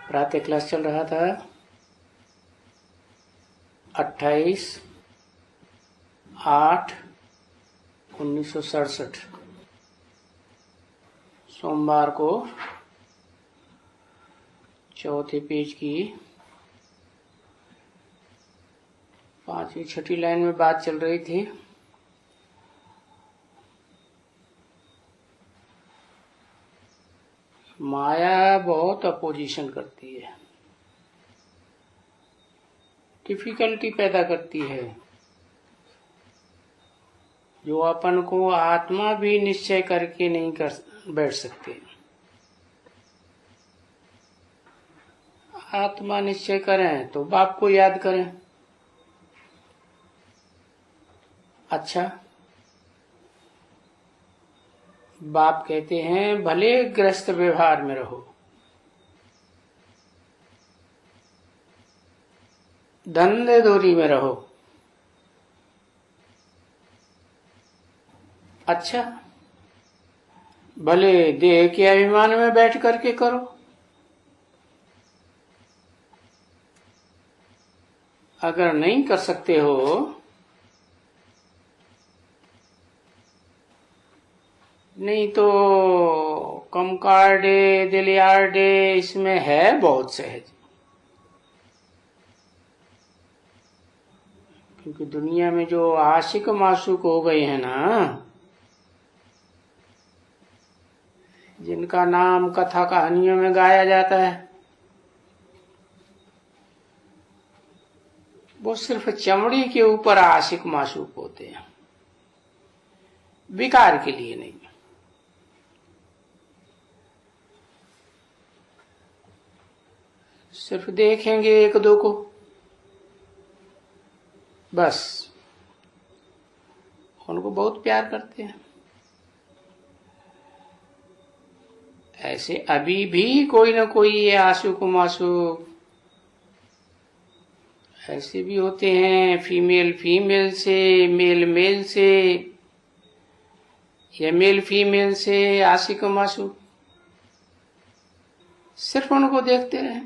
प्रातः क्लास चल रहा था 28/8/1967 सोमवार को चौथे पेज की 5वीं-6ठी लाइन में बात चल रही थी। माया बहुत अपोजिशन करती है, डिफिकल्टी पैदा करती है। जो अपन को आत्मा भी निश्चय करके नहीं कर बैठ सकते। आत्मा निश्चय करें तो बाप को याद करें। अच्छा, बाप कहते हैं भले ग्रस्त व्यवहार में रहो, धंधे दूरी में रहो। अच्छा, भले देह के अभिमान में बैठ करके करो। अगर नहीं कर सकते हो नहीं तो कमकार्डे दिलियार्डे इसमें है बहुत सहज। क्योंकि दुनिया में जो आशिक माशूक हो गए हैं ना, जिनका नाम कथा कहानियों में गाया जाता है, वो सिर्फ चमड़ी के ऊपर आशिक माशूक होते हैं, विकार के लिए नहीं। सिर्फ देखेंगे एक दो को, बस उनको बहुत प्यार करते हैं। ऐसे अभी भी कोई ना कोई ये आशुक माशूक ऐसे भी होते हैं, फीमेल फीमेल से, मेल मेल से, या मेल फीमेल से आशिक माशूक। सिर्फ उनको देखते रहे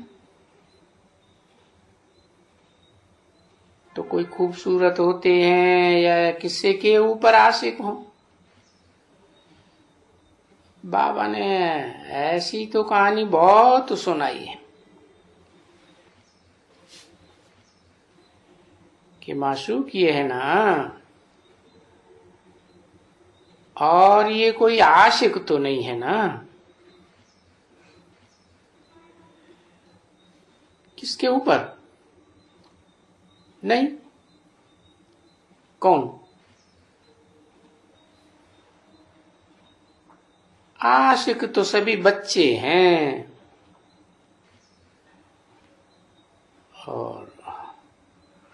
तो कोई खूबसूरत होते हैं या किसी के ऊपर आशिक हो। बाबा ने ऐसी तो कहानी बहुत सुनाई है कि माशूक ये है ना, और ये कोई आशिक तो नहीं है ना। किसके ऊपर? नहीं। कौन? आशिक तो सभी बच्चे हैं और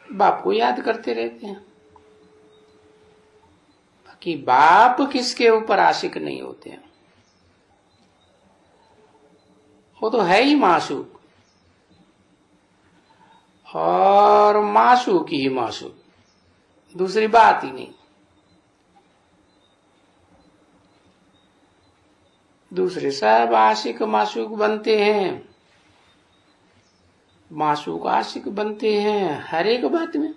बाप को याद करते रहते हैं। बाकी बाप किसके ऊपर आशिक नहीं होते हैं, वो तो है ही माशूक, और माशूक ही माशूक, दूसरी बात ही नहीं। दूसरे सब आशिक माशूक बनते हैं, माशूक आशिक बनते हैं हर एक बात में,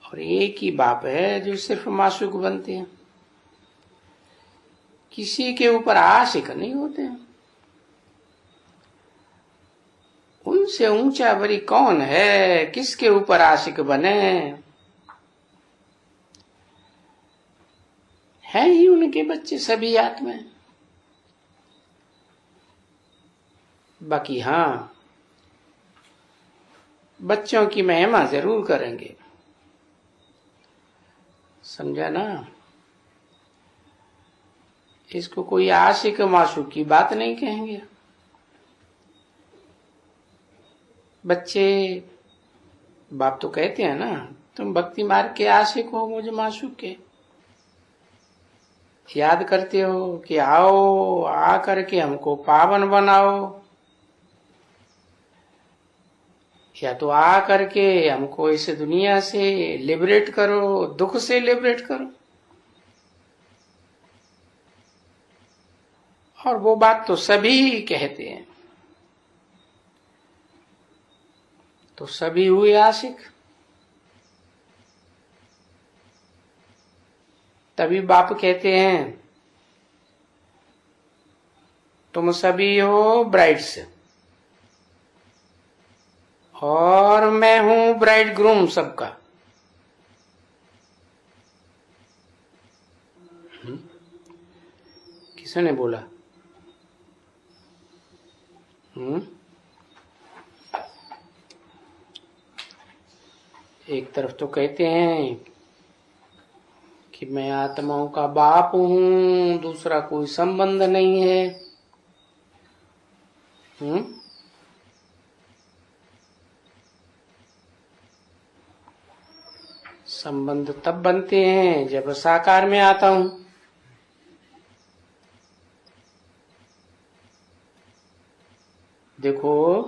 और एक ही बाप है जो सिर्फ माशूक बनते हैं, किसी के ऊपर आशिक नहीं होते हैं। उनसे ऊंचा बड़ी कौन है, किसके ऊपर आशिक बने? है ही उनके बच्चे सभी आत्मा। बाकी हाँ, बच्चों की महिमा जरूर करेंगे, समझा ना। इसको कोई आशिक माशूक की बात नहीं कहेंगे। बच्चे बाप तो कहते हैं ना, तुम भक्ति मार्ग के आशिक हो, मुझे माशूक के याद करते हो कि आओ आ करके हमको पावन बनाओ, या तो आ करके हमको इस दुनिया से लिबरेट करो, दुख से लिबरेट करो। और वो बात तो सभी कहते हैं, तो सभी हुए आशिक। तभी बाप कहते हैं तुम सभी हो ब्राइड्स और मैं हूं ब्राइड ग्रूम सबका। किसने बोला? एक तरफ तो कहते हैं कि मैं आत्माओं का बाप हूं, दूसरा कोई संबंध नहीं है। संबंध तब बनते हैं जब साकार में आता हूं। देखो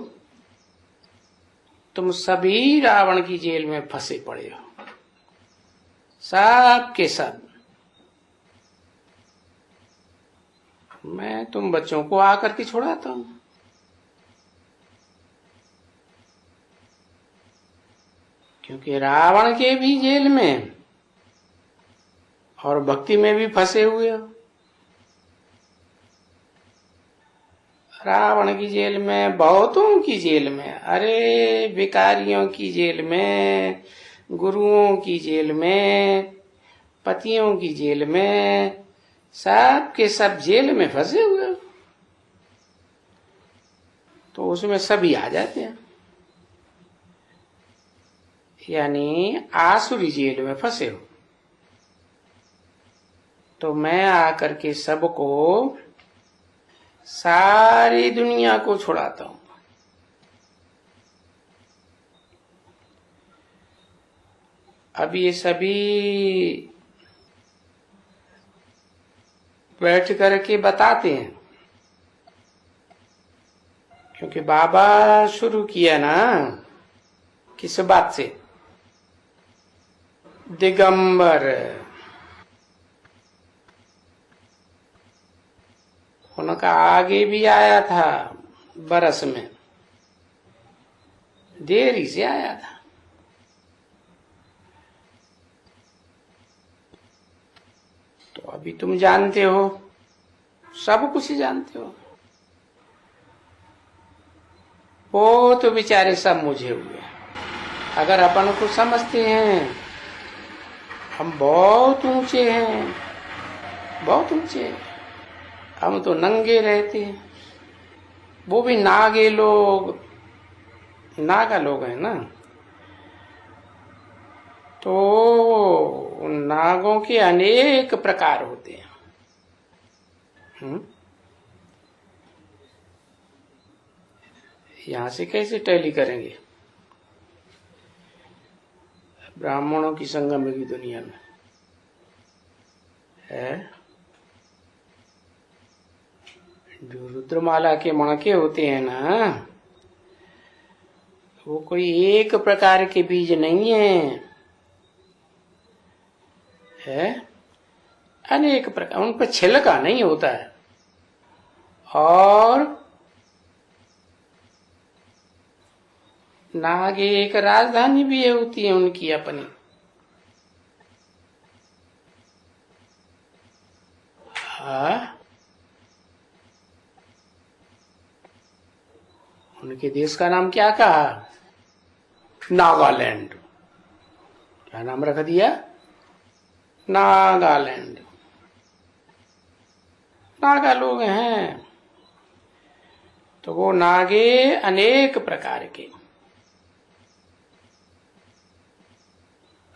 तुम सभी रावण की जेल में फंसे पड़े हो, सब के सब। मैं तुम बच्चों को आकर के छुड़ाता हूं। क्योंकि रावण के भी जेल में और भक्ति में भी फंसे हुए हो। रावण की जेल में, बहुतों की जेल में, अरे भिखारियों की जेल में, गुरुओं की जेल में, पतियों की जेल में, सब के सब जेल में फंसे हुए हो। तो उसमें सभी आ जाते हैं। यानी आसुरी जेल में फंसे हो तो मैं आकर के सबको, सारी दुनिया को छुड़ाता हूं। अब ये सभी बैठ करके बताते हैं, क्योंकि बाबा शुरू किया ना किस बात से? दिगंबर। उनका आगे भी आया था बरस में, देरी से आया था। तो अभी तुम जानते हो, सब कुछ जानते हो। वो तो बेचारे सब मुझे हुए। अगर अपन को समझते हैं हम बहुत ऊंचे हैं, बहुत ऊंचे हैं, हम तो नंगे रहते हैं। वो भी नागे लोग, नागा लोग हैं ना। तो नागों के अनेक प्रकार होते हैं। यहां से कैसे टैली करेंगे ब्राह्मणों की संगम की दुनिया में? है जो रुद्रमाला के मणके होते हैं ना, वो कोई एक प्रकार के बीज नहीं है अनेक प्रकार। उन पर छिलका नहीं होता है। और नाग एक राजधानी भी होती है उनकी अपनी। उनके देश का नाम क्या कहा? नागालैंड। क्या नाम रख दिया? नागालैंड। नागा लोग हैं। तो वो नागे अनेक प्रकार के,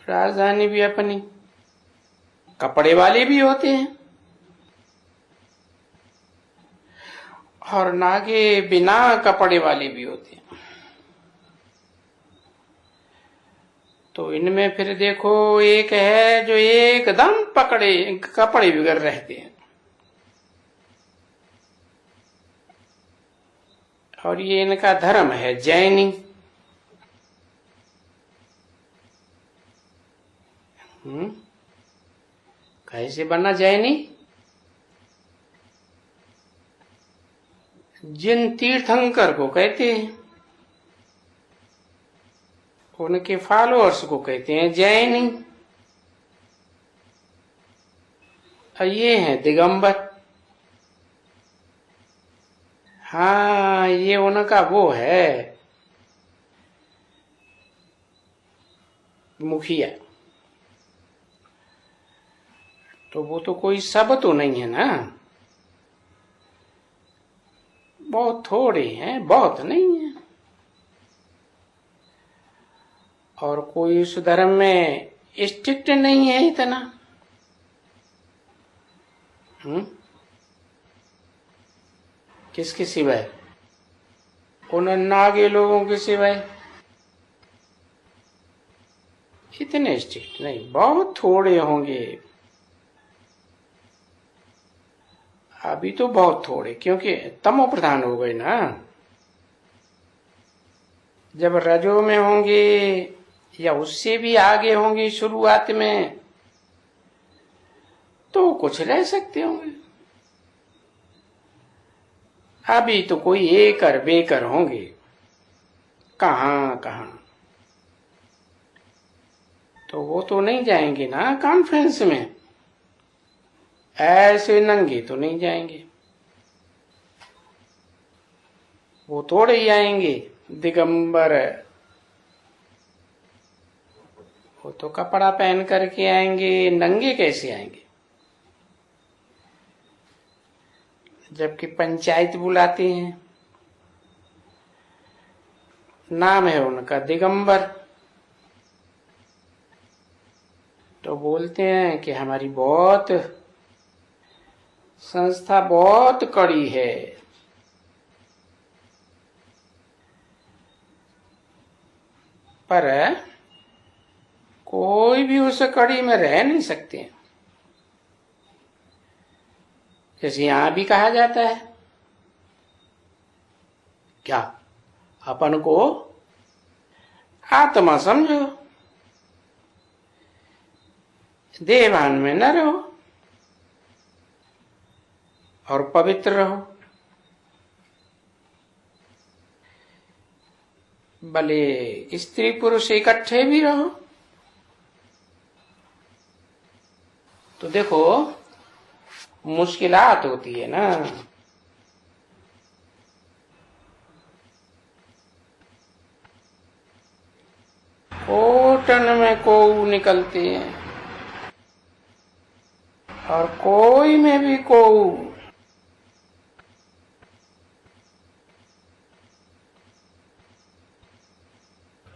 राजधानी भी अपनी, कपड़े वाले भी होते हैं और नागे बिना कपड़े वाले भी होते हैं। तो इनमें फिर देखो, एक है जो एकदम पकड़े कपड़े बिगड़ रहते हैं, और ये इनका धर्म है जैनी। कैसे बना जैनी? जिन तीर्थंकर को कहते हैं। उनके फॉलोअर्स को कहते हैं जैनी। और ये है दिगंबर। हाँ, ये उनका वो है मुखिया। तो वो तो कोई सब तो नहीं है ना, बहुत थोड़े हैं, बहुत नहीं है। और कोई उस धर्म में स्ट्रिक्ट नहीं है इतना। किसके सिवाय? उन नागे लोगों के सिवाय इतने स्ट्रिक्ट नहीं, बहुत थोड़े होंगे अभी तो, बहुत थोड़े, क्योंकि तमो प्रधान हो गए ना। जब रजो में होंगे या उससे भी आगे होंगे शुरुआत में, तो कुछ रह सकते होंगे। अभी तो कोई एकर बेकर होंगे, कहां कहां। तो वो तो नहीं जाएंगे ना कॉन्फ्रेंस में, ऐसे नंगे तो नहीं जाएंगे। वो थोड़े ही आएंगे दिगंबर। वो तो कपड़ा पहन करके आएंगे, नंगे कैसे आएंगे? जबकि पंचायत बुलाते हैं, नाम है उनका दिगंबर, तो बोलते हैं कि हमारी बहुत संस्था बहुत कड़ी है। पर कोई भी उस कड़ी में रह नहीं सकते। जैसे यहां भी कहा जाता है, क्या अपन को आत्मा समझो, देवान में न रहो और पवित्र रहो। भले स्त्री पुरुष इकट्ठे भी रहो। तो देखो मुश्किलात होती है ना। कोटन में कोऊ निकलते हैं और कोई में भी कोऊ।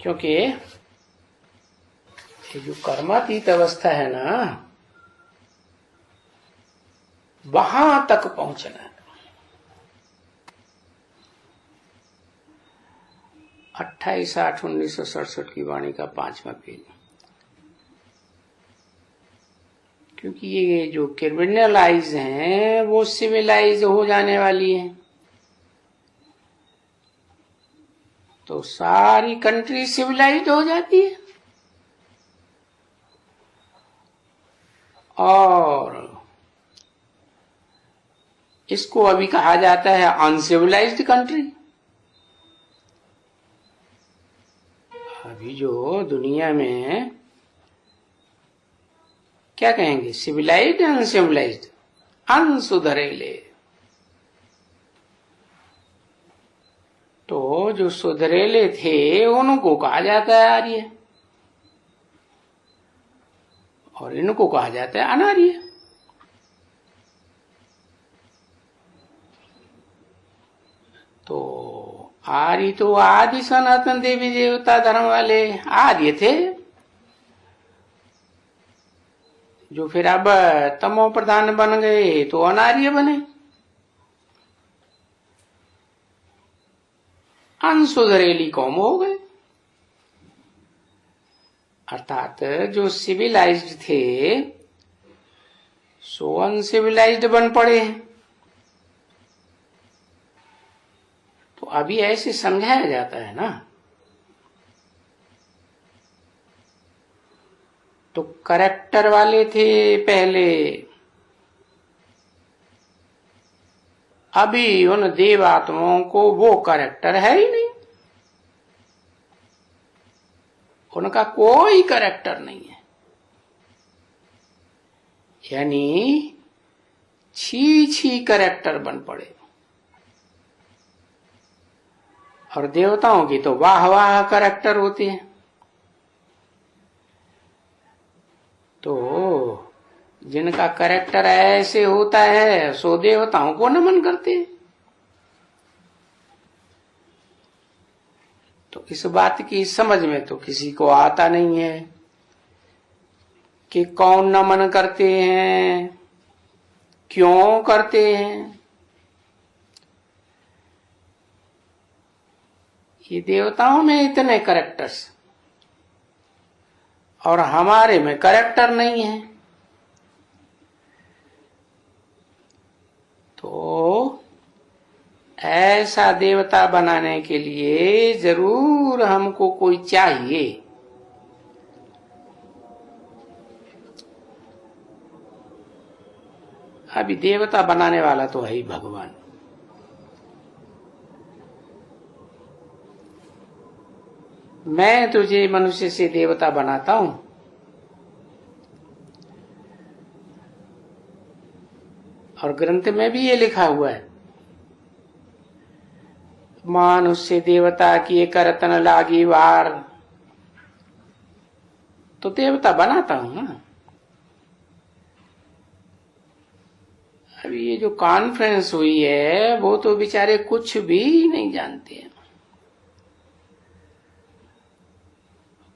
क्योंकि ये जो कर्मातीत अवस्था है ना, वहां तक पहुंचना है। 28/8/1967 की वाणी का 5वां पेज। क्योंकि ये जो क्रिमिनलाइज हैं वो सिविलाइज हो जाने वाली है, तो सारी कंट्री सिविलाइज्ड हो जाती है। और इसको अभी कहा जाता है अनसिविलाइज्ड कंट्री। अभी जो दुनिया में क्या कहेंगे, सिविलाइज्ड अनसिविलाइज्ड, अनसुधरेले। तो जो सुधरेले थे उनको कहा जाता है आर्य, और इनको कहा जाता है अनार्य। तो आर्य तो आदि सनातन देवी देवता धर्म वाले आर्य थे, जो फिर अब तमो प्रधान बन गए तो अनार्य बने, अनसुधरेली कौम हो गए। अर्थात जो सिविलाइज्ड थे सो अनसिविलाइज्ड बन पड़े हैं। तो अभी ऐसे समझाया जाता है ना। तो करेक्टर वाले थे पहले, अभी उन देवात्माओं को वो करेक्टर है ही नहीं। उनका कोई कैरेक्टर नहीं है, यानी छी छी कैरेक्टर बन पड़े। और देवताओं की तो वाह वाह कैरेक्टर होते हैं। तो जिनका कैरेक्टर ऐसे होता है सो देवताओं को नमन करते हैं। तो इस बात की समझ में तो किसी को आता नहीं है कि कौन नमन करते हैं, क्यों करते हैं। ये देवताओं में इतने कैरेक्टर्स और हमारे में कैरेक्टर नहीं है। तो ऐसा देवता बनाने के लिए जरूर हमको कोई चाहिए। अभी देवता बनाने वाला तो है ही भगवान। मैं तुझे मनुष्य से देवता बनाता हूं, और ग्रंथ में भी ये लिखा हुआ है, मनुष्य देवता किए करतन लागी वार। तो देवता बनाता हूं ना। अभी ये जो कॉन्फ्रेंस हुई है वो तो बेचारे कुछ भी नहीं जानते हैं,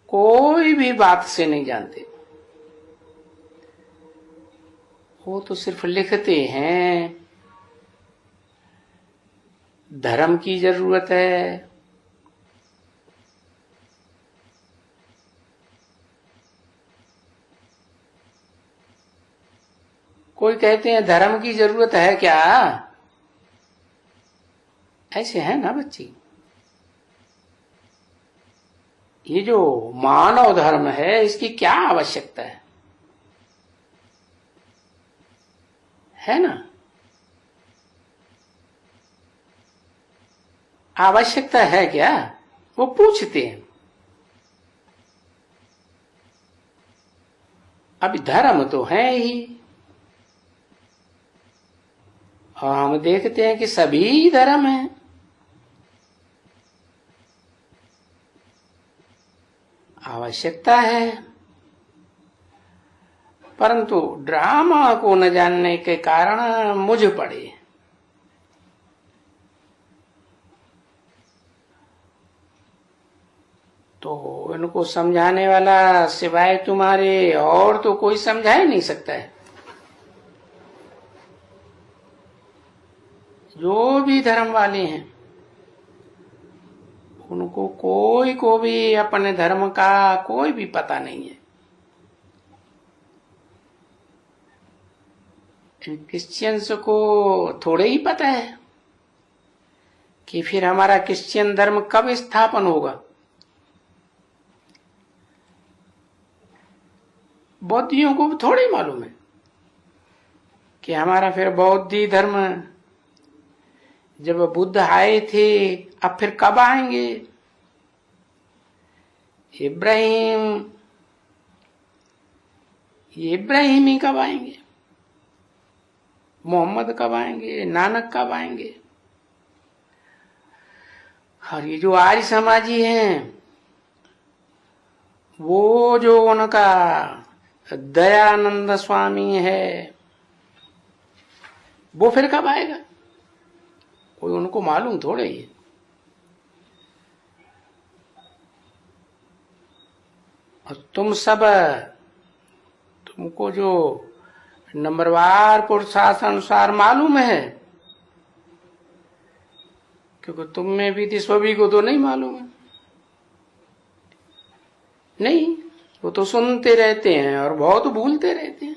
कोई भी बात से नहीं जानते। वो तो सिर्फ लिखते हैं धर्म की जरूरत है, कोई कहते हैं धर्म की जरूरत है क्या। ऐसे है ना बच्ची। ये जो मानव धर्म है इसकी क्या आवश्यकता है ना। आवश्यकता है क्या, वो पूछते हैं। अभी धर्म तो है ही, और हम देखते हैं कि सभी धर्म हैं। आवश्यकता है, परंतु ड्रामा को न जानने के कारण मुझ पड़े। तो इनको समझाने वाला सिवाय तुम्हारे और तो कोई समझा ही नहीं सकता है। जो भी धर्म वाले हैं उनको कोई को भी अपने धर्म का कोई भी पता नहीं है। क्रिश्चियंस को थोड़े ही पता है कि फिर हमारा क्रिश्चियन धर्म कब स्थापन होगा। बौद्धियों को थोड़ी मालूम है कि हमारा फिर बौद्धी धर्म जब बुद्ध आए थे अब फिर कब आएंगे। इब्राहिम ही कब आएंगे, मोहम्मद कब आएंगे, नानक कब आएंगे। और ये जो आर्य समाजी हैं वो जो उनका दयानंद स्वामी है वो फिर कब आएगा, कोई उनको मालूम थोड़े ही। और तुमको जो नंबरवार पुरुषार्थानुसार मालूम है, क्योंकि तुम में भी सभी को तो नहीं मालूम है। नहीं, वो तो सुनते रहते हैं और बहुत भूलते रहते हैं।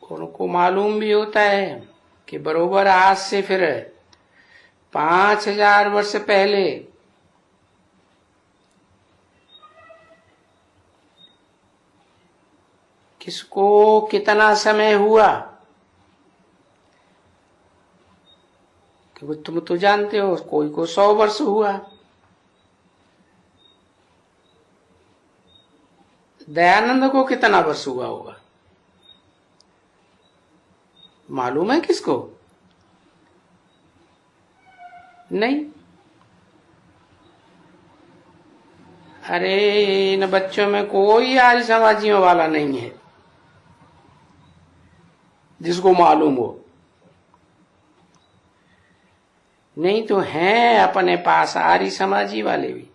उनको मालूम भी होता है कि बरोबर आज से फिर 5000 वर्ष पहले किसको कितना समय हुआ, क्योंकि तुम तो जानते हो कोई को 100 वर्ष हुआ, दयानंद को कितना वर्ष हुआ होगा मालूम है किसको? नहीं। अरे इन बच्चों में कोई आर्य समाजियों वाला नहीं है जिसको मालूम हो। नहीं तो हैं अपने पास आर्य समाजी वाले भी।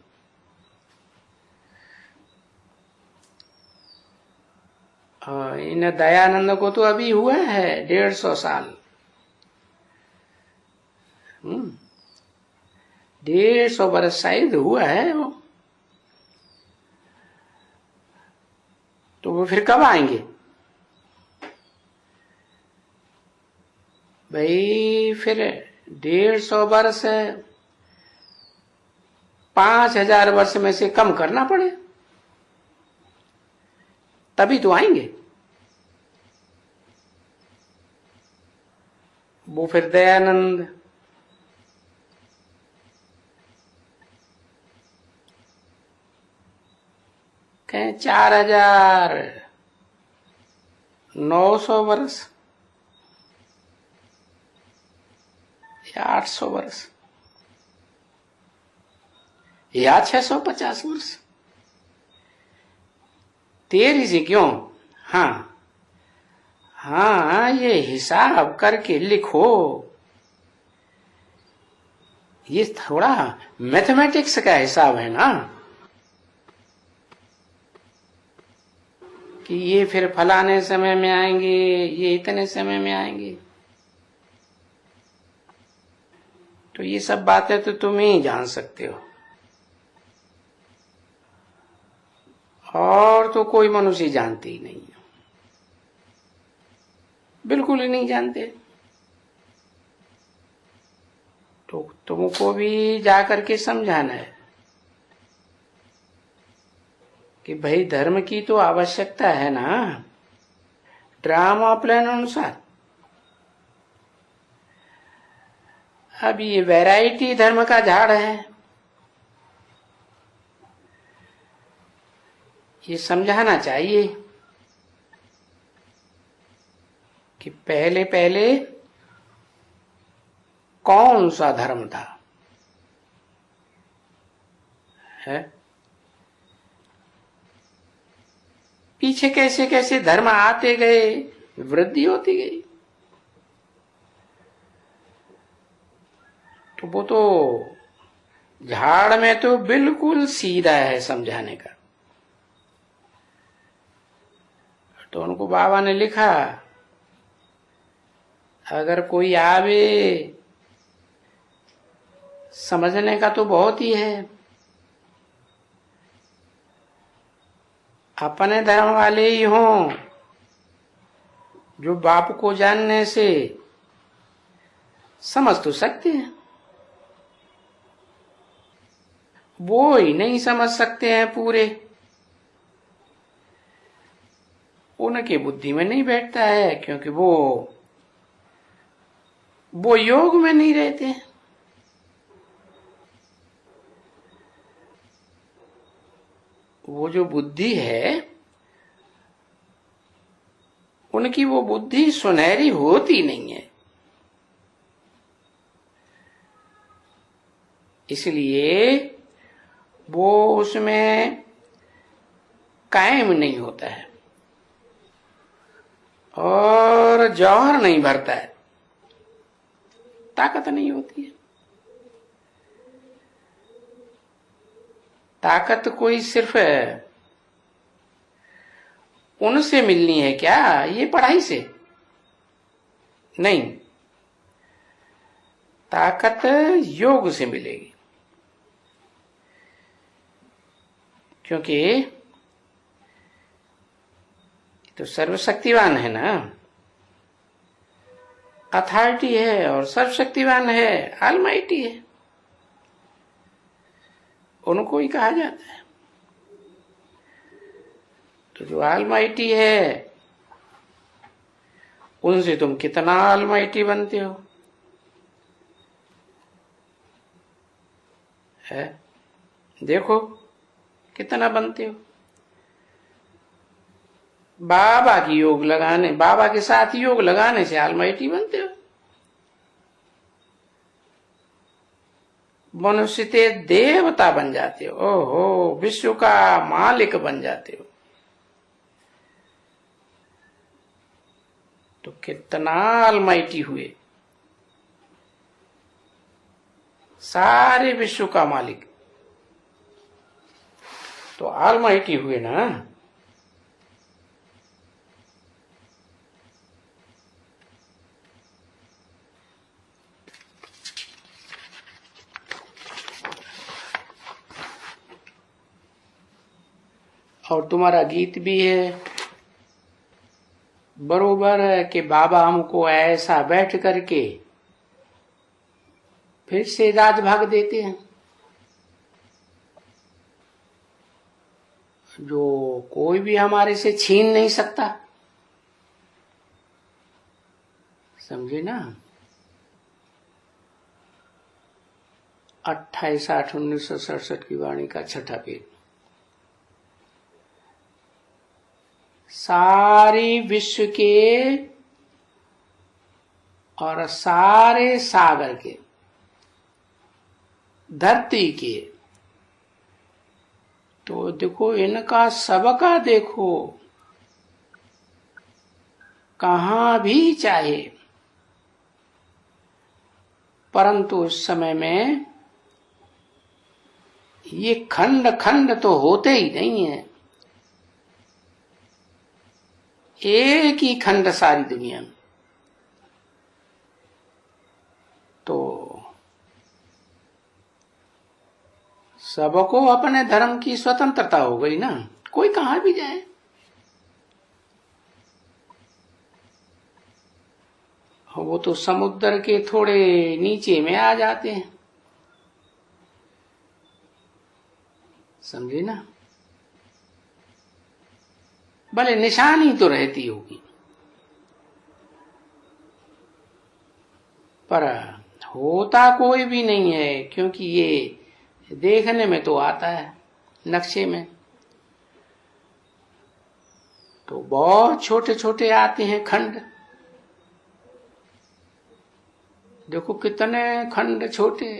इन दयानंद को तो अभी हुआ है 150 साल। 150 वर्ष शायद हुआ है वो। तो वो फिर कब आएंगे भाई? फिर 150 वर्ष 5000 वर्ष में से कम करना पड़े तभी तो आएंगे। वो फिर दयानंद कहें 4900 वर्ष या 800 वर्ष या 650 वर्ष। तेरी से क्यों? हाँ हाँ, ये हिसाब करके लिखो। ये थोड़ा मैथमेटिक्स का हिसाब है ना कि ये फिर फलाने समय में आएंगे, ये इतने समय में आएंगे। तो ये सब बातें तो तुम ही जान सकते हो, और तो कोई मनुष्य जानते ही नहीं है, बिल्कुल ही नहीं जानते। तो तुमको भी जाकर के समझाना है कि भाई धर्म की तो आवश्यकता है ना, ड्रामा प्लान अनुसार। अब ये वैरायटी धर्म का झाड़ है, ये समझाना चाहिए कि पहले पहले कौन सा धर्म था, है पीछे कैसे कैसे धर्म आते गए, वृद्धि होती गई। तो वो तो झाड़ में तो बिल्कुल सीधा है समझाने का। तो उनको बाबा ने लिखा, अगर कोई आवे समझने का तो बहुत ही है, अपने धर्म वाले ही हों जो बाप को जानने से समझ तो सकते हैं, वो ही नहीं समझ सकते हैं पूरे, उनके बुद्धि में नहीं बैठता है, क्योंकि वो योग में नहीं रहते हैं। वो जो बुद्धि है उनकी वो बुद्धि सुनहरी होती नहीं है, इसलिए वो उसमें कायम नहीं होता है और जौहर नहीं भरता है, ताकत नहीं होती है। ताकत कोई सिर्फ उनसे मिलनी है क्या, ये पढ़ाई से नहीं, ताकत योग से मिलेगी। क्योंकि तो सर्वशक्तिवान है ना, अथॉरिटी है और सर्वशक्तिवान है, ऑलमाइटी है, उनको ही कहा जाता है। तो जो ऑलमाइटी है उनसे तुम कितना ऑलमाइटी बनते हो। है। देखो कितना बनते हो। बाबा की योग लगाने, बाबा के साथ योग लगाने से ऑलमाइटी बनते हो। मनुष्य से देवता बन जाते हो। ओहो, विश्व का मालिक बन जाते हो। तो कितना ऑलमाइटी हुए, सारे विश्व का मालिक तो ऑलमाइटी हुए ना। और तुम्हारा गीत भी है बरोबर है कि बाबा हमको ऐसा बैठ करके फिर से राज भाग देते हैं, जो कोई भी हमारे से छीन नहीं सकता। समझे ना। 28/8/1967 की वाणी का छठा पेज। सारी विश्व के और सारे सागर के, धरती के, तो देखो इनका सबका देखो, कहां भी चाहे, परंतु उस समय में ये खंड खंड तो होते ही नहीं है। एक ही खंड सारी दुनिया में। तो सबको अपने धर्म की स्वतंत्रता हो गई ना, कोई कहां भी जाए। वो तो समुद्र के थोड़े नीचे में आ जाते हैं। समझे ना। भले निशानी तो रहती होगी, पर होता कोई भी नहीं है, क्योंकि ये देखने में तो आता है नक्शे में, तो बहुत छोटे छोटे आते हैं खंड। देखो कितने खंड छोटे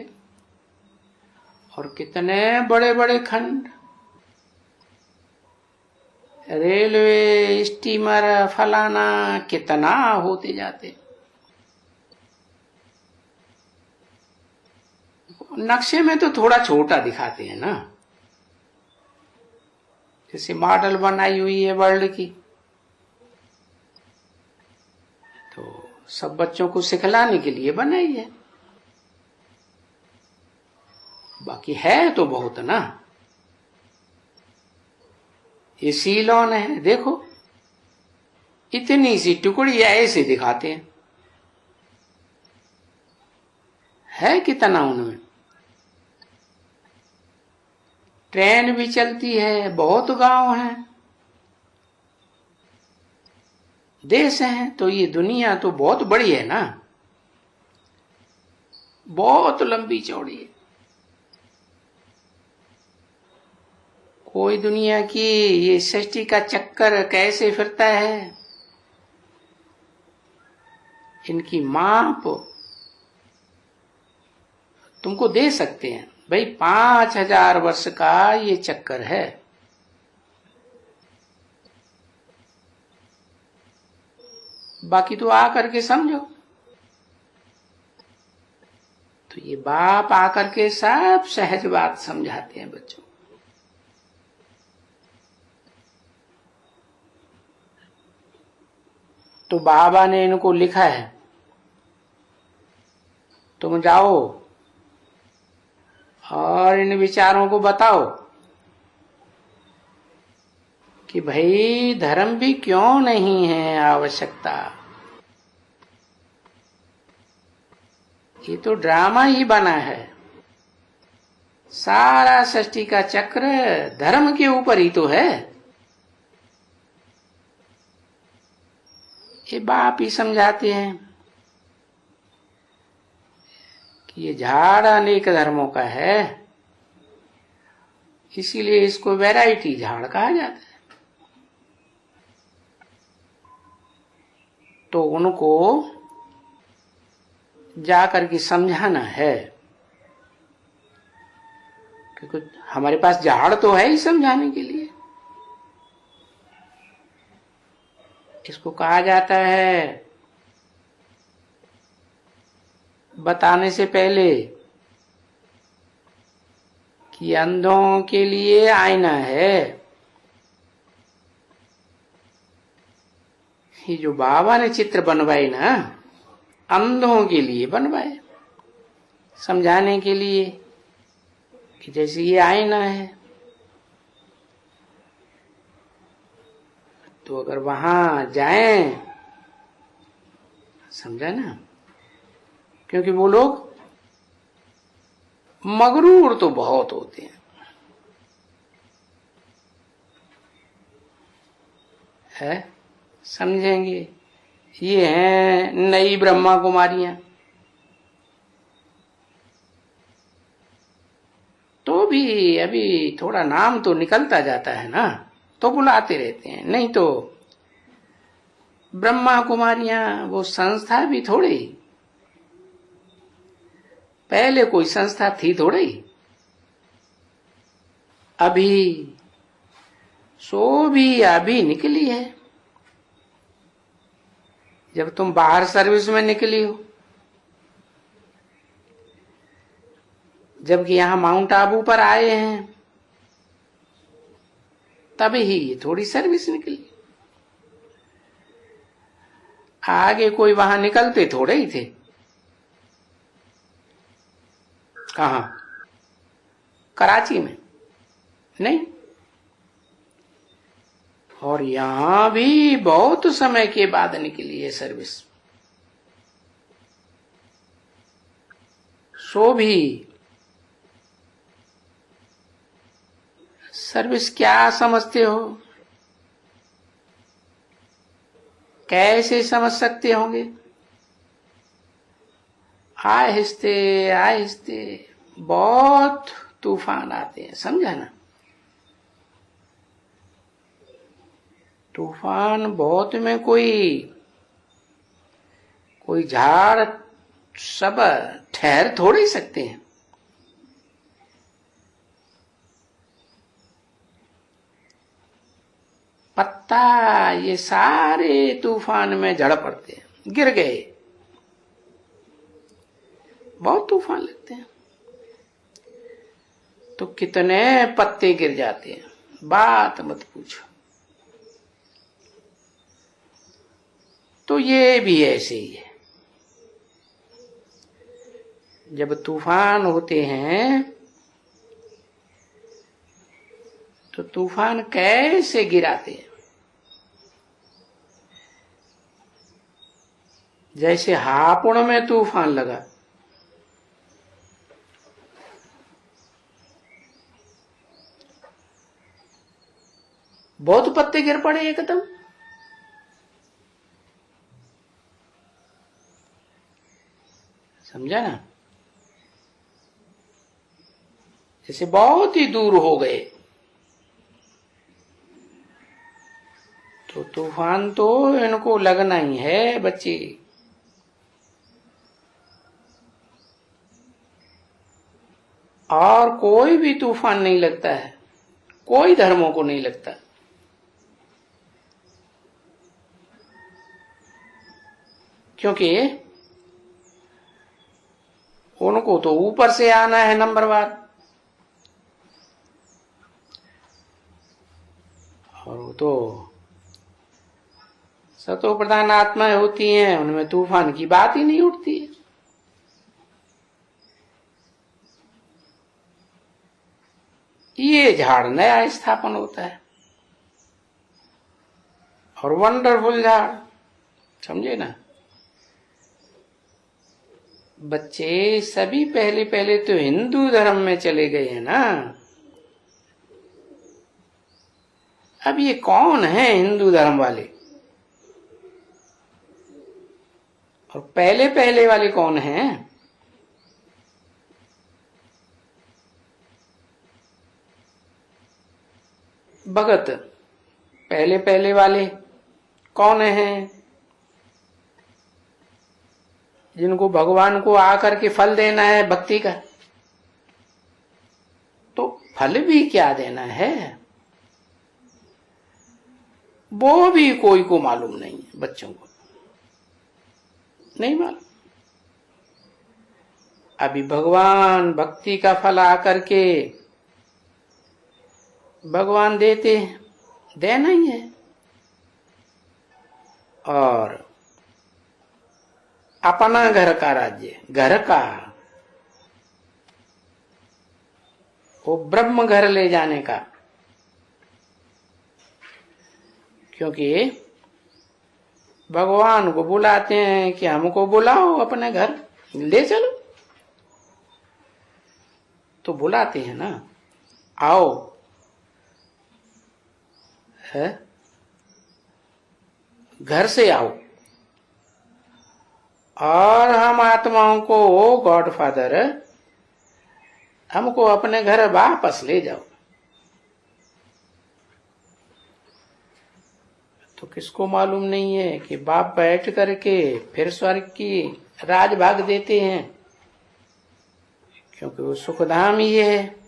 और कितने बड़े बड़े खंड। रेलवे, स्टीमर, फलाना कितना होते जाते। नक्शे में तो थोड़ा छोटा दिखाते हैं ना, जैसे मॉडल बनाई हुई है वर्ल्ड की, तो सब बच्चों को सिखलाने के लिए बनाई है। बाकी है तो बहुत ना। ये सीलोन है, देखो इतनी सी टुकड़ी ऐसे दिखाते हैं, है कितना उनमें। ट्रेन भी चलती है, बहुत गांव हैं, देश हैं, तो ये दुनिया तो बहुत बड़ी है ना, बहुत लंबी चौड़ी है। कोई दुनिया की ये सृष्टि का चक्कर कैसे फिरता है, इनकी माप तुमको दे सकते हैं। भाई 5000 वर्ष का ये चक्कर है। बाकी तो आकर के समझो। तो ये बाप आकर के सब सहज बात समझाते हैं बच्चों। तो बाबा ने इनको लिखा है, तुम जाओ और इन विचारों को बताओ कि भाई धर्म भी क्यों नहीं है आवश्यकता। ये तो ड्रामा ही बना है। सारा सृष्टि का चक्र धर्म के ऊपर ही तो है। ये बाप ही समझाते हैं कि ये झाड़ अनेक धर्मों का है, इसीलिए इसको वैरायटी झाड़ कहा जाता है। तो उनको जाकर के समझाना है, क्योंकि हमारे पास झाड़ तो है ही समझाने के लिए। इसको कहा जाता है बताने से पहले कि अंधों के लिए आईना है। ये जो बाबा ने चित्र बनवाए ना, अंधों के लिए बनवाए, समझाने के लिए कि जैसे ये आईना है, तो अगर वहां जाएं, समझा ना, क्योंकि वो लोग मगरूर तो बहुत होते हैं, है समझेंगे ये हैं नई ब्रह्मा कुमारियां, तो भी अभी थोड़ा नाम तो निकलता जाता है ना, तो बुलाते रहते हैं। नहीं तो ब्रह्मा कुमारियां वो संस्था भी थोड़ी, पहले कोई संस्था थी थोड़ी, अभी सो भी अभी निकली है। जब तुम बाहर सर्विस में निकली हो, जबकि यहां माउंट आबू पर आए हैं, तभी ही थोड़ी सर्विस निकली। आगे कोई वहां निकलते थोड़े ही थे। कहां? कराची में नहीं। और यहां भी बहुत समय के बाद निकली है सर्विस। सो भी सर्विस क्या समझते हो? कैसे समझ सकते होंगे? आहिस्ते आहिस्ते बहुत तूफान आते हैं, समझा ना। तूफान बहुत में कोई झाड़ सब ठहर थोड़े ही सकते हैं। पत्ता ये सारे तूफान में झड़ पड़ते हैं, गिर गए। बहुत तूफान लगते हैं तो कितने पत्ते गिर जाते हैं, बात मत पूछो। तो ये भी ऐसे ही है। जब तूफान होते हैं तो तूफान कैसे गिराते हैं? जैसे हापुड़ में तूफान लगा, बहुत पत्ते गिर पड़े एकदम। समझा ना। जैसे बहुत ही दूर हो गए तो तूफान तो इनको लगना ही है बच्चे। और कोई भी तूफान नहीं लगता है, कोई धर्मों को नहीं लगता। क्योंकि उनको तो ऊपर से आना है नंबरवार, और वो तो सतो प्रधान आत्माएं होती हैं, उनमें तूफान की बात ही नहीं उठती है। ये झाड़ नया स्थापन होता है, और वंडरफुल झाड़, समझे ना। बच्चे सभी पहले पहले तो हिंदू धर्म में चले गए हैं ना। अब ये कौन है हिंदू धर्म वाले, और पहले पहले वाले कौन हैं? भगत पहले पहले वाले कौन हैं? जिनको भगवान को आकर के फल देना है भक्ति का। तो फल भी क्या देना है वो भी कोई को मालूम नहीं है, बच्चों को नहीं मालूम। अभी भगवान भक्ति का फल आकर के भगवान देते हैं, देना ही है। और अपना घर का राज्य, घर का वो ब्रह्म घर ले जाने का, क्योंकि भगवान को बुलाते हैं कि हमको बुलाओ अपने घर ले चलो, तो बुलाते हैं ना, आओ है, घर से आओ। और हम आत्माओं को गॉडफादर हमको अपने घर वापस ले जाओ। तो किसको मालूम नहीं है कि बाप बैठ करके फिर स्वर्ग की राजभाग देते हैं, क्योंकि वो सुखधाम ही है।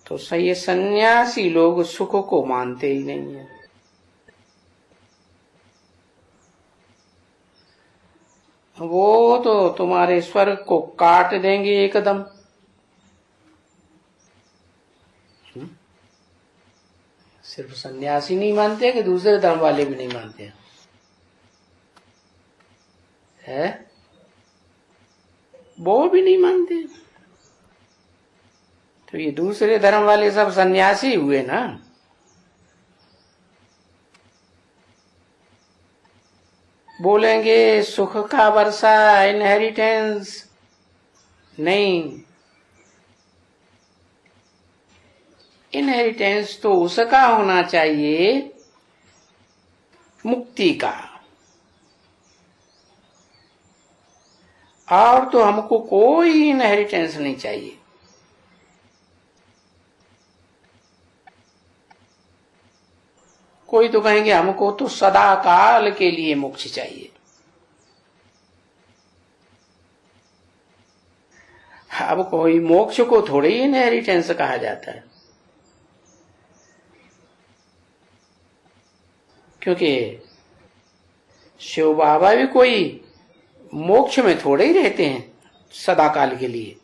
तो सही सन्यासी लोग सुख को मानते ही नहीं है। वो तो तुम्हारे स्वर्ग को काट देंगे एकदम। सिर्फ सन्यासी नहीं मानते कि दूसरे धर्म वाले भी नहीं मानते है, वो भी नहीं मानते। तो ये दूसरे धर्म वाले सब सन्यासी हुए ना। बोलेंगे सुख का वर्षा, इनहेरिटेंस नहीं। इनहेरिटेंस तो उसका होना चाहिए मुक्ति का। और तो हमको कोई इनहेरिटेंस नहीं चाहिए। कोई तो कहेंगे हमको तो सदा काल के लिए मोक्ष चाहिए। अब कोई मोक्ष को थोड़ी ही इनहेरिटेंस कहा जाता है, क्योंकि शिव बाबा भी कोई मोक्ष में थोड़े ही रहते हैं सदा काल के लिए।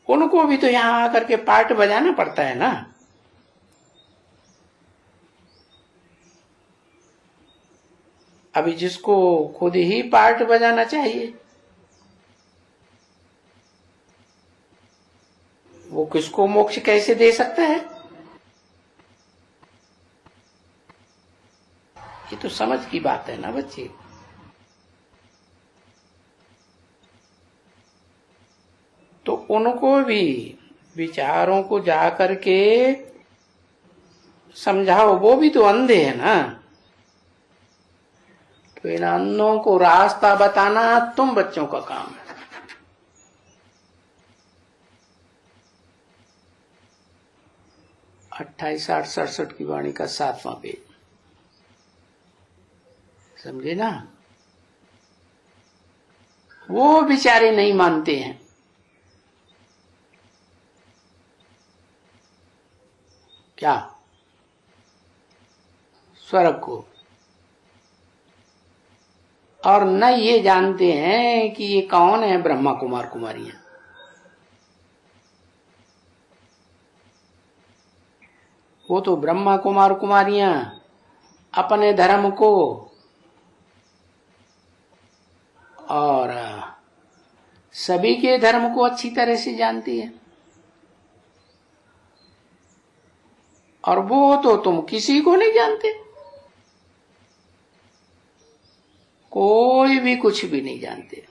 उनको भी तो यहां आकर के पार्ट बजाना पड़ता है ना। अभी जिसको खुद ही पार्ट बजाना चाहिए वो किसको मोक्ष कैसे दे सकता है? ये तो समझ की बात है ना बच्चे। तो उनको भी विचारों को जाकर के समझाओ, वो भी तो अंधे है ना। तो इन अंधों को रास्ता बताना तुम बच्चों का काम है। 28, 60, 67 की वाणी का 7वां पेज, समझे ना। वो बेचारे नहीं मानते हैं। क्या? स्वर्ग को। और न ये जानते हैं कि ये कौन है ब्रह्मा कुमार कुमारियां। वो तो ब्रह्मा कुमार कुमारियां अपने धर्म को और सभी के धर्म को अच्छी तरह से जानती है। और वो तो तुम किसी को नहीं जानते, कोई भी कुछ भी नहीं जानते।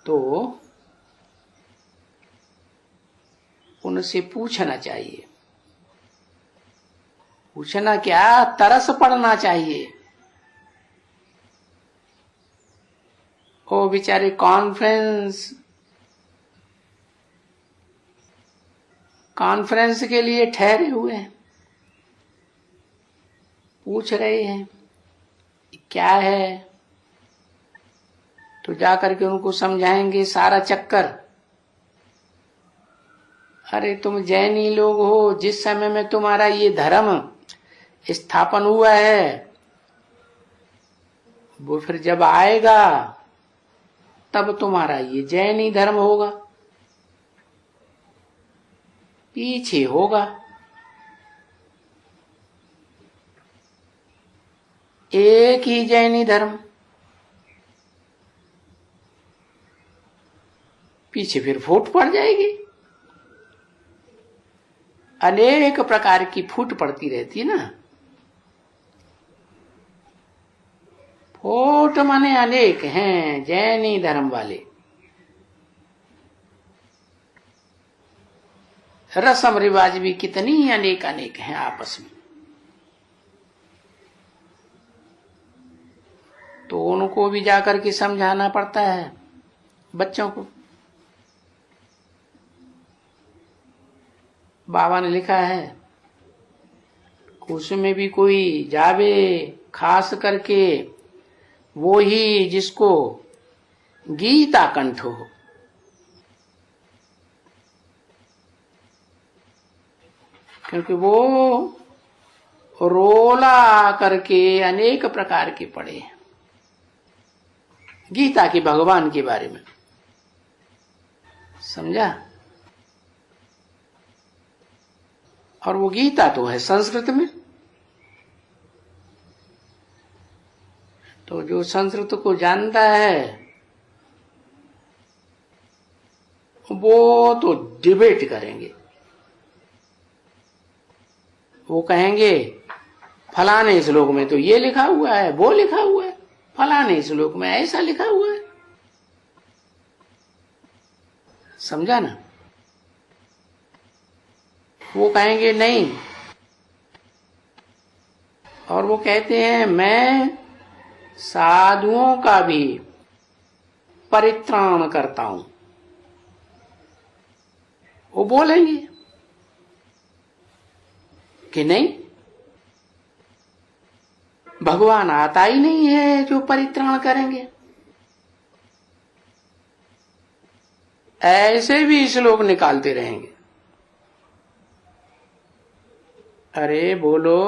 तो उनसे पूछना चाहिए। पूछना क्या, तरस पड़ना चाहिए। वो बेचारे कॉन्फ्रेंस के लिए ठहरे हुए हैं, पूछ रहे हैं क्या है, तो जाकर के उनको समझाएंगे सारा चक्कर। अरे तुम जैनी लोग हो, जिस समय में तुम्हारा ये धर्म स्थापन हुआ है, वो फिर जब आएगा तब तुम्हारा ये जैनी धर्म होगा, पीछे होगा। एक ही जैनी धर्म, पीछे फिर फूट पड़ जाएगी। अनेक प्रकार की फूट पड़ती रहती है ना। फूट माने अनेक हैं जैनी धर्म वाले। रस्म रिवाज भी कितनी अनेक अनेक हैं आपस में। तो उनको भी जाकर के समझाना पड़ता है बच्चों को। बाबा ने लिखा है उसमें भी कोई जावे खास करके वो ही जिसको गीता कंठ हो। क्योंकि वो रोला करके अनेक प्रकार के पढ़े हैं गीता की, भगवान के बारे में। समझा? और वो गीता तो है संस्कृत में। तो जो संस्कृत को जानता है वो तो डिबेट करेंगे। वो कहेंगे फलाने श्लोक में तो ये लिखा हुआ है, वो लिखा हुआ है, फलाने श्लोक में ऐसा लिखा हुआ है। समझा ना? वो कहेंगे नहीं, और वो कहते हैं मैं साधुओं का भी परित्राण करता हूं। वो बोलेंगे कि नहीं, भगवान आता ही नहीं है जो परित्राण करेंगे। ऐसे भी श्लोक निकालते रहेंगे। अरे बोलो,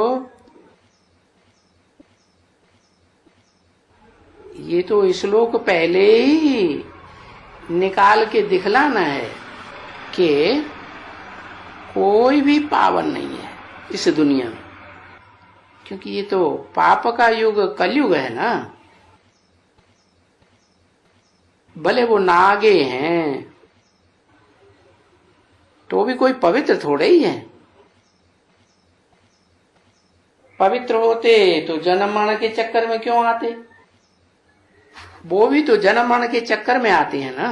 ये तो श्लोक पहले ही निकाल के दिखलाना है कि कोई भी पावन नहीं है इस दुनिया में। क्योंकि ये तो पाप का युग कलयुग है ना। भले वो नागे हैं तो भी कोई पवित्र थोड़े ही है। पवित्र होते तो जन्म मरण के चक्कर में क्यों आते? वो भी तो जन्म मरण के चक्कर में आते हैं ना।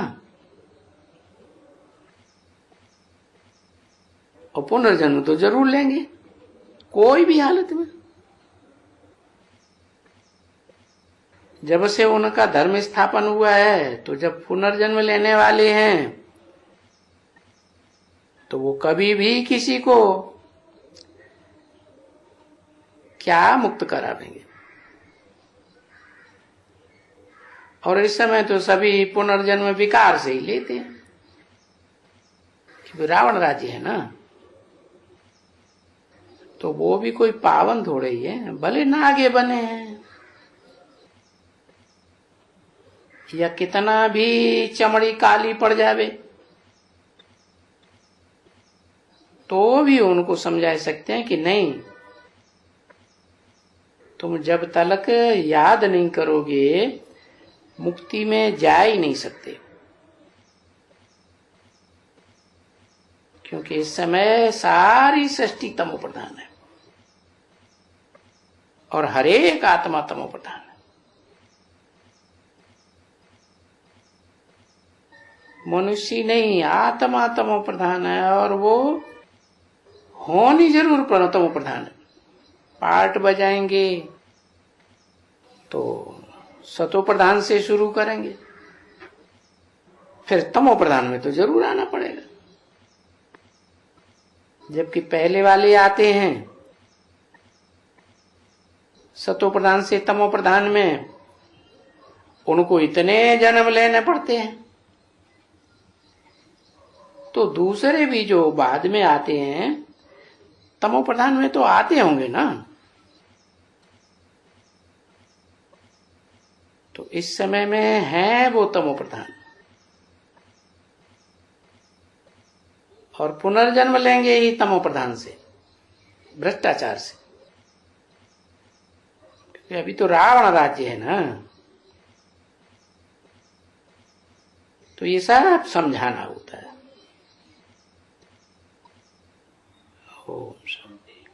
और पुनर्जन्म तो जरूर लेंगे कोई भी हालत में। जब से उनका धर्म स्थापन हुआ है तो जब पुनर्जन्म लेने वाले हैं तो वो कभी भी किसी को क्या मुक्त करा देंगे। और इस समय तो सभी पुनर्जन्म विकार से ही लेते हैं। क्योंकि रावण राज्य है ना, तो वो भी कोई पावन थोड़े ही है। भले नागे बने हैं या कितना भी चमड़ी काली पड़ जावे तो भी उनको समझा सकते हैं कि नहीं, तुम जब तक याद नहीं करोगे मुक्ति में जा ही नहीं सकते। क्योंकि इस समय सारी सृष्टि तमो प्रधान है और हरेक आत्मा तमो प्रधान है। मनुष्य नहीं, आत्मा तमो प्रधान है। और वो होनी जरूर तमो प्रधान है। पार्ट बजाएंगे तो सतो प्रधान से शुरू करेंगे। फिर तमो प्रधान में तो जरूर आना पड़ेगा। जबकि पहले वाले आते हैं सतो प्रधान से तमो प्रधान में, उनको इतने जन्म लेने पड़ते हैं। तो दूसरे भी जो बाद में आते हैं तमो प्रधान में तो आते होंगे ना। तो इस समय में है वो तमो प्रधान, और पुनर्जन्म लेंगे ही तमो प्रधान से, भ्रष्टाचार से। क्योंकि अभी तो रावण राज्य है ना, तो ये सब समझाना होता है। ओम शांति।